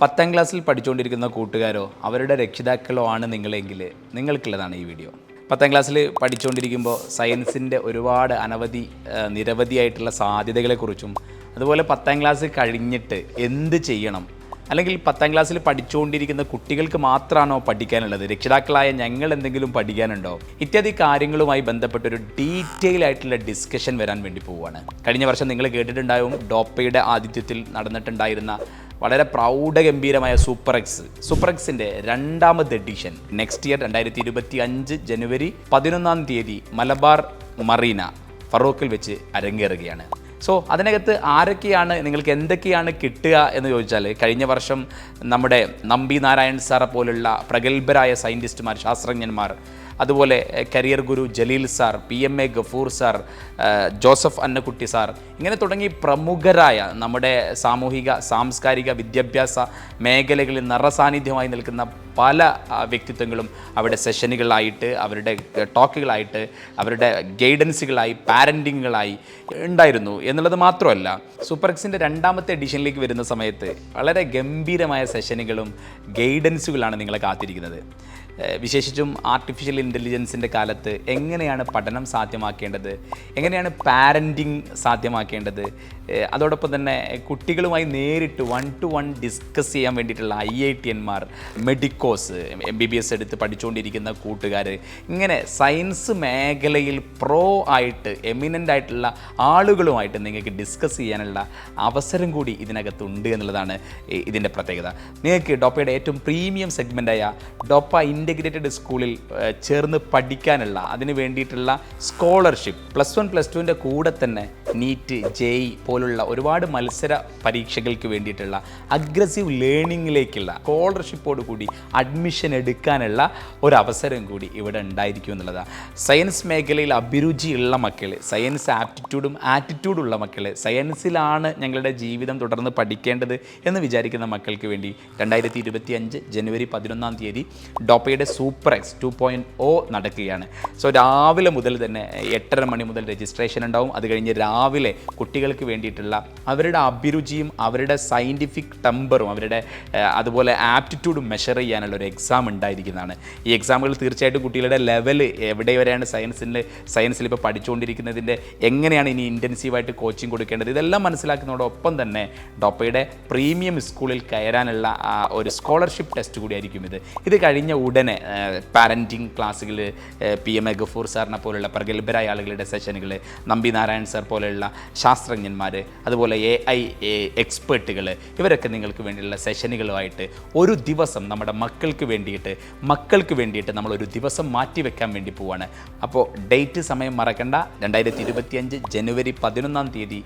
10ാം ക്ലാസ്സിൽ പഠിച്ചുകൊണ്ടിരിക്കുന്ന കൂട്ടുകാരോ അവരുടെ രക്ഷിതാക്കളോ ആണ് നിങ്ങളെങ്കിൽ നിങ്ങൾക്കുള്ളതാണ് ഈ വീഡിയോ. 10ാം ക്ലാസ്സിൽ പഠിച്ചുകൊണ്ടിരിക്കുമ്പോൾ സയൻസിൻ്റെ ഒരുപാട് നിരവധിയായിട്ടുള്ള സാധ്യതകളെക്കുറിച്ചും അതുപോലെ 10ാം ക്ലാസ് കഴിഞ്ഞിട്ട് എന്ത് ചെയ്യണം, അല്ലെങ്കിൽ 10ാം ക്ലാസ്സിൽ പഠിച്ചുകൊണ്ടിരിക്കുന്ന കുട്ടികൾക്ക് മാത്രമാണോ പഠിക്കാനുള്ളത്, രക്ഷിതാക്കളായ ഞങ്ങൾ എന്തെങ്കിലും പഠിക്കാനുണ്ടോ, ഇത്യാദി കാര്യങ്ങളുമായി ബന്ധപ്പെട്ടൊരു ഡീറ്റെയിൽ ആയിട്ടുള്ള ഡിസ്കഷൻ വരാൻ വേണ്ടി പോവുകയാണ്. കഴിഞ്ഞ വർഷം നിങ്ങൾ കേട്ടിട്ടുണ്ടാവും, ഡോപ്പയുടെ ആതിഥ്യത്തിൽ നടന്നിട്ടുണ്ടായിരുന്ന വളരെ പ്രൗഢഗംഭീരമായ സൂപ്പർ എക്സിൻ്റെ 2ാമത് എഡിഷൻ നെക്സ്റ്റ് ഇയർ 2025 ജനുവരി 11-ാം തീയതി മലബാർ മറീന ഫറോക്കിൽ വെച്ച് അരങ്ങേറുകയാണ്. സോ അതിനകത്ത് ആരൊക്കെയാണ്, നിങ്ങൾക്ക് എന്തൊക്കെയാണ് കിട്ടുക എന്ന് ചോദിച്ചാൽ, കഴിഞ്ഞ വർഷം നമ്മുടെ നമ്പി നാരായൺ സാറെ പോലുള്ള പ്രഗത്ഭരായ സയൻറ്റിസ്റ്റുമാർ, ശാസ്ത്രജ്ഞന്മാർ, അതുപോലെ career guru Jaleel sir, PMA Gafoor sir, Joseph Annakkutty sir, ഇങ്ങനെ തുടങ്ങി പ്രമുഖരായ നമ്മുടെ സാമൂഹിക സാംസ്കാരിക വിദ്യാഭ്യാസ മേഖലകളിൽ നിറസാന്നിധ്യമായി നിൽക്കുന്ന പല വ്യക്തിത്വങ്ങളും അവിടെ സെഷനുകളായിട്ട്, അവരുടെ ടോക്കുകളായിട്ട്, അവരുടെ ഗൈഡൻസുകളായി, പാരൻറ്റിങ്ങുകളായി ഉണ്ടായിരുന്നു എന്നുള്ളത് മാത്രമല്ല, സൂപ്പർ എക്സിൻ്റെ 2ാമത്തെ എഡിഷനിലേക്ക് വരുന്ന സമയത്ത് വളരെ ഗംഭീരമായ സെഷനുകളും ഗൈഡൻസുകളാണ് നിങ്ങളെ കാത്തിരിക്കുന്നത്. വിശേഷിച്ചും ആർട്ടിഫിഷ്യൽ ഇൻ്റലിജൻസിൻ്റെ കാലത്ത് എങ്ങനെയാണ് പഠനം സാധ്യമാക്കേണ്ടത്, എങ്ങനെയാണ് പാരൻറ്റിങ് സാധ്യമാക്കേണ്ടത്, അതോടൊപ്പം തന്നെ കുട്ടികളുമായി നേരിട്ട് 1-to-1 ഡിസ്കസ് ചെയ്യാൻ വേണ്ടിയിട്ടുള്ള IITന്മാർ, മെഡിക്കോസ്, MBBS എടുത്ത് പഠിച്ചുകൊണ്ടിരിക്കുന്ന കൂട്ടുകാർ, ഇങ്ങനെ സയൻസ് മേഖലയിൽ ആയിട്ട് എമിനൻ്റ് ആയിട്ടുള്ള ആളുകളുമായിട്ട് നിങ്ങൾക്ക് ഡിസ്കസ് ചെയ്യാനുള്ള അവസരം കൂടി ഇതിനകത്തുണ്ട് എന്നുള്ളതാണ് ഇതിൻ്റെ പ്രത്യേകത. നിങ്ങൾക്ക് ഡോപ്പയുടെ ഏറ്റവും പ്രീമിയം സെഗ്മെൻറ്റായ ഡോപ്പ ഇൻ്റഗ്രേറ്റഡ് സ്കൂളിൽ ചേർന്ന് പഠിക്കാനുള്ള, അതിന് വേണ്ടിയിട്ടുള്ള സ്കോളർഷിപ്പ്, +1 +2ൻ്റെ കൂടെ തന്നെ നീറ്റ്, JEE പോലുള്ള ഒരുപാട് മത്സര പരീക്ഷകൾക്ക് വേണ്ടിയിട്ടുള്ള അഗ്രസീവ് ലേണിങ്ങിലേക്കുള്ള സ്കോളർഷിപ്പോട് കൂടി അഡ്മിഷൻ എടുക്കാനുള്ള ഒരവസരം കൂടി ഇവിടെ ഉണ്ടായിരിക്കും എന്നുള്ളതാണ്. സയൻസ് മേഖലയിൽ അഭിരുചിയുള്ള മക്കൾ, സയൻസ് ആറ്റിറ്റ്യൂഡുള്ള മക്കൾ, സയൻസിലാണ് ഞങ്ങളുടെ ജീവിതം തുടർന്ന് പഠിക്കേണ്ടത് എന്ന് വിചാരിക്കുന്ന മക്കൾക്ക് വേണ്ടി 2025 ജനുവരി 11-ാം തീയതി ഡോപ്പയുടെ സൂപ്പർ എക്സ് 2.0 നടക്കുകയാണ്. സോ രാവിലെ മുതൽ തന്നെ 8:30 മണി മുതൽ രജിസ്ട്രേഷൻ ഉണ്ടാവും. അത് കഴിഞ്ഞ് രാവിലെ കുട്ടികൾക്ക് വേണ്ടിയിട്ടുള്ള അവരുടെ അഭിരുചിയും അവരുടെ സയൻറ്റിഫിക് ടെമ്പറും അവരുടെ അതുപോലെ ആപ്റ്റിറ്റ്യൂഡും മെഷർ ചെയ്യാനുള്ള ഒരു എക്സാം ഉണ്ടായിരിക്കുന്നതാണ്. ഈ എക്സാമുകൾ തീർച്ചയായിട്ടും കുട്ടികളുടെ ലെവൽ എവിടെ വരെയാണ് സയൻസിൽ ഇപ്പോൾ പഠിച്ചുകൊണ്ടിരിക്കുന്നതിൻ്റെ എങ്ങനെയാണ് ഇനി ഇൻറ്റൻസീവായിട്ട് കോച്ചിങ് കൊടുക്കേണ്ടത്, ഇതെല്ലാം മനസ്സിലാക്കുന്നതോടൊപ്പം തന്നെ ഡോപ്പയുടെ പ്രീമിയം സ്കൂളിൽ കയറാനുള്ള ഒരു സ്കോളർഷിപ്പ് ടെസ്റ്റ് കൂടിയായിരിക്കും ഇത് കഴിഞ്ഞ ഉടനെ പാരൻറ്റിങ് ക്ലാസ്സുകൾ, PMA ഗഫൂർ സാറിനെ പോലുള്ള പ്രഗത്ഭരായ ആളുകളുടെ സെഷനുകൾ, നമ്പി നാരായൺ സാർ പോലെയുള്ള ശാസ്ത്രജ്ഞന്മാർ, അതുപോലെ AI എക്സ്പേർട്ടുകൾ, ഇവരൊക്കെ നിങ്ങൾക്ക് വേണ്ടിയുള്ള സെഷനുകളുമായിട്ട് ഒരു ദിവസം നമ്മുടെ മക്കൾക്ക് വേണ്ടിയിട്ട് നമ്മളൊരു ദിവസം മാറ്റി വെക്കാൻ വേണ്ടി പോവാണ്. അപ്പോൾ ഡേറ്റ്, സമയം മറക്കണ്ട. 2025 ജനുവരി 11-ാം തീയതി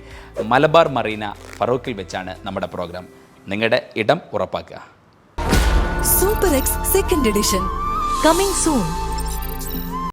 മലബാർ മറീന ഫറോക്കിൽ വെച്ചാണ് നമ്മുടെ പ്രോഗ്രാം. നിങ്ങളുടെ ഇടം ഉറപ്പാക്കുക. Super X 2nd edition coming soon.